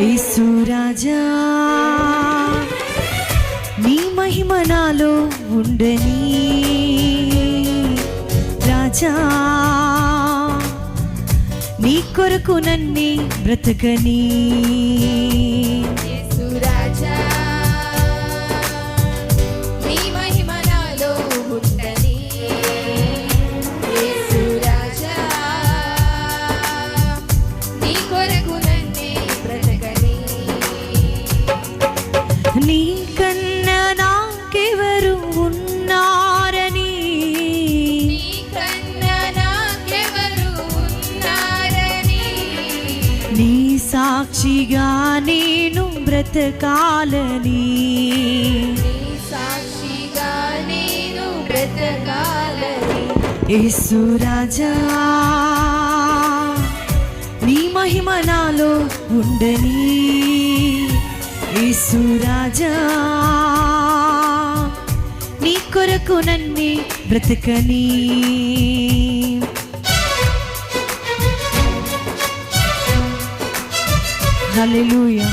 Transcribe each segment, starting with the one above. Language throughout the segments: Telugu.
యేసు రాజా నీ మహిమ నాలో ఉండని రాజా నీ కొరకు నన్ను బ్రతకని యేసు రాజా నీ మహిమ నాలో ఉండని యేసు రాజా నీ కొరకు నన్ను బ్రతకని నీ కన్నా నాకెవరు ఉన్నారని నీ సాక్షిగా నేను బ్రతకాలని యేసు రాజా నీ మహిమ నాలో ఉండని యేసు రాజా నీ కొరకు నన్ను బ్రతకని హల్లెలూయా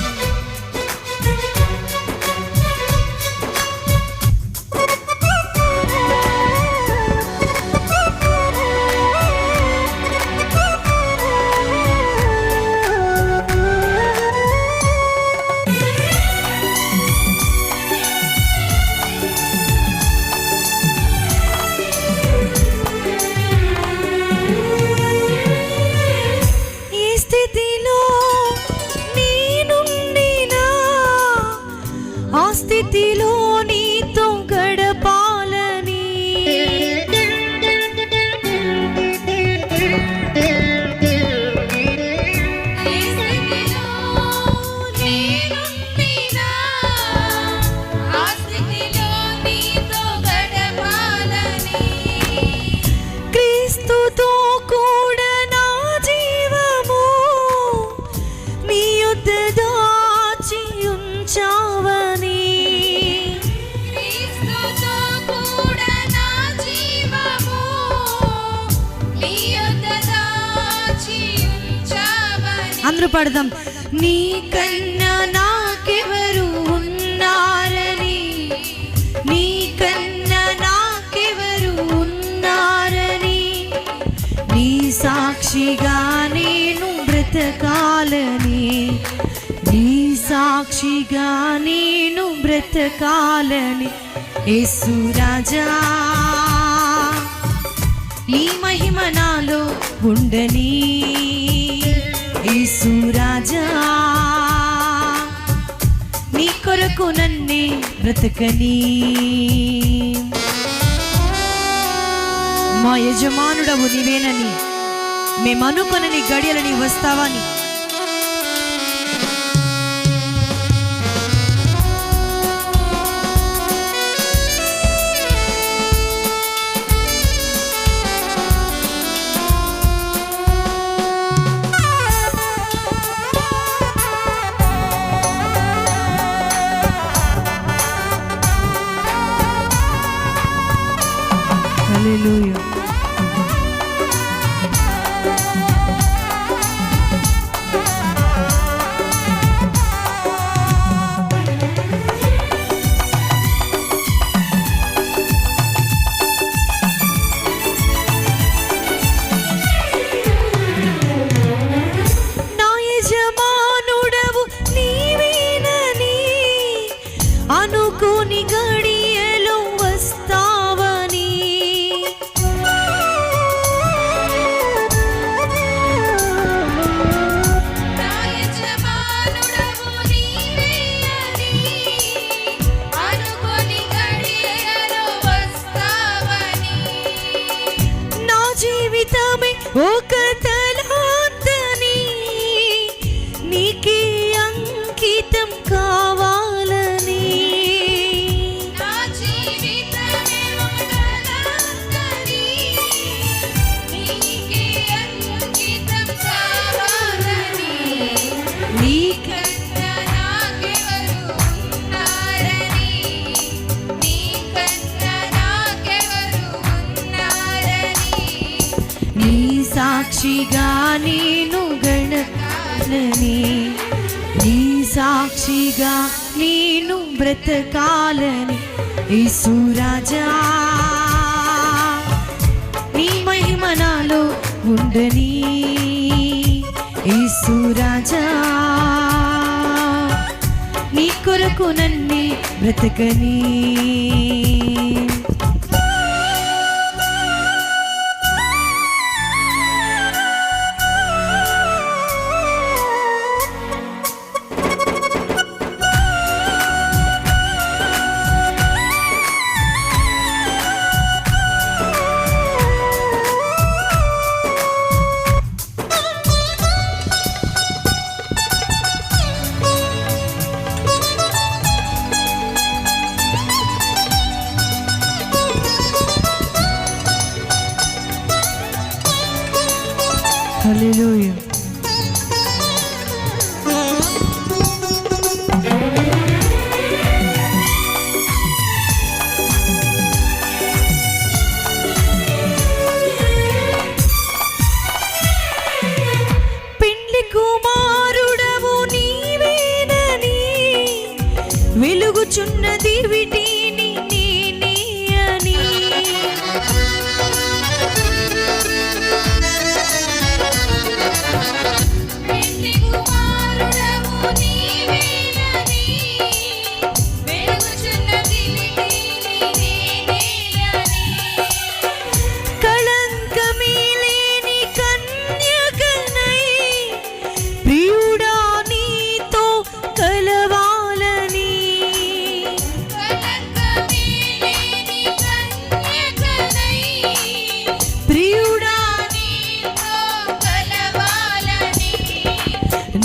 స్థితిలో నీతో గడపాలని క్రీస్తుతో కూడా నా జీవము నీ యొద్ద దాచి ఉంచావని అందరూ పడదాం. నీ కన్నా నాకెవరు ఉన్నారని నీ కన్నా నాకెవరు ఉన్నారని నీ సాక్షిగా నేను బ్రతకాలని నీ సాక్షిగా నేను బ్రతకాలని యేసు రాజా నీ మహిమ నాలో ఉండని యేసు రాజా నీ కొరకు నన్ను బ్రతకని మా యజమానుడవు నీవేనని మేమనుకొనని గడియలని వస్తావని హల్లెలూయా నా యజమానుడవు నీవేనని అనుకోని గడియలో వస్తావని నా జీవితమే ఒక తలాంతని నీకే అంకితం కావాలని సాక్షిగా నేను గణనని నీ సాక్షిగా నేను బ్రతకాలని యేసు రాజా నీ మహిమ నాలో ఉండని యేసు రాజా నీ కొరకు నన్నే బ్రతకని హల్లెలూయా. పెండ్లి కుమారుడవు నీవేనని వెలుగుచున్నది విటిని నేనే అని పెండ్లి కుమారుడవు నీవేనని వెలుగుచున్నది విటిని నేనే అని కళంకమే లేని కన్యకనై ప్రియుడా నీతో కలవాలని కళంకమే లేని కన్యకనై ప్రియుడా నీతో కలవాలని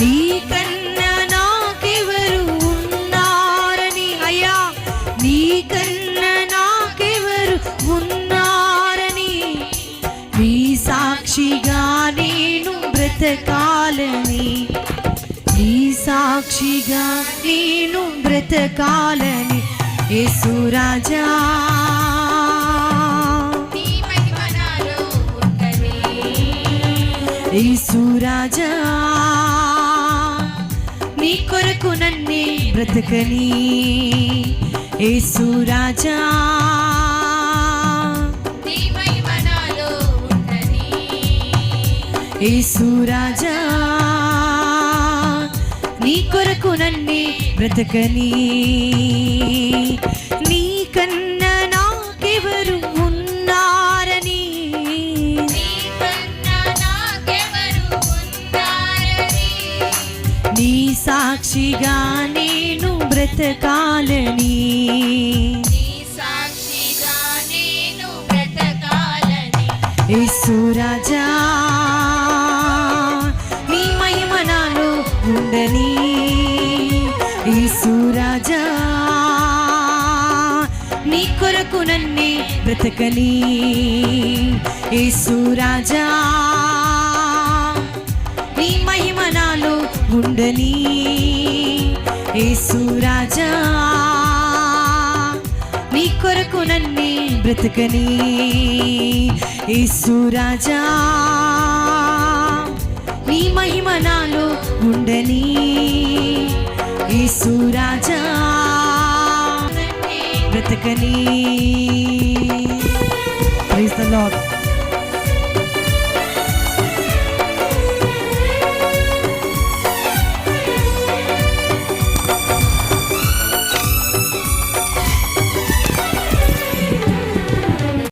నీకన్నా నాకెవరు ఉన్నారని అయ్యా నీకన్నా నాకెవరు ఉన్నారని నీ సాక్షిగా నేను బ్రతకాలని నీ సాక్షిగా నేను బ్రతకాలని యేసు రాజా నీ మహిమ నాలో ఉండని యేసు రాజా నీ కొరకు నన్నే బ్రతకని యేసు రాజా నీ మహిమ నాలో ఉండని యేసు రాజా నీ కొరకు నన్నే బ్రతకని నీకన్నా నాకెవరు ఉన్నారని నీకన్నా నాకెవరు ఉన్నారని నీ సాక్షిగా నేను బ్రతకాలని నీ సాక్షిగా నేను బ్రతకాలని యేసు రాజా నీ మహిమ నాలో ఉండని యేసు రాజా నీ కొరకు నన్నే బ్రతకని యేసు రాజా నీ మహిమ నాలో ఉండని యేసు రాజా నీ కొరకు నన్నే బ్రతకని యేసు రాజా నీ మహిమ నాలో ఉండని యేసు రాజా బ్రతకని. Praise the lord.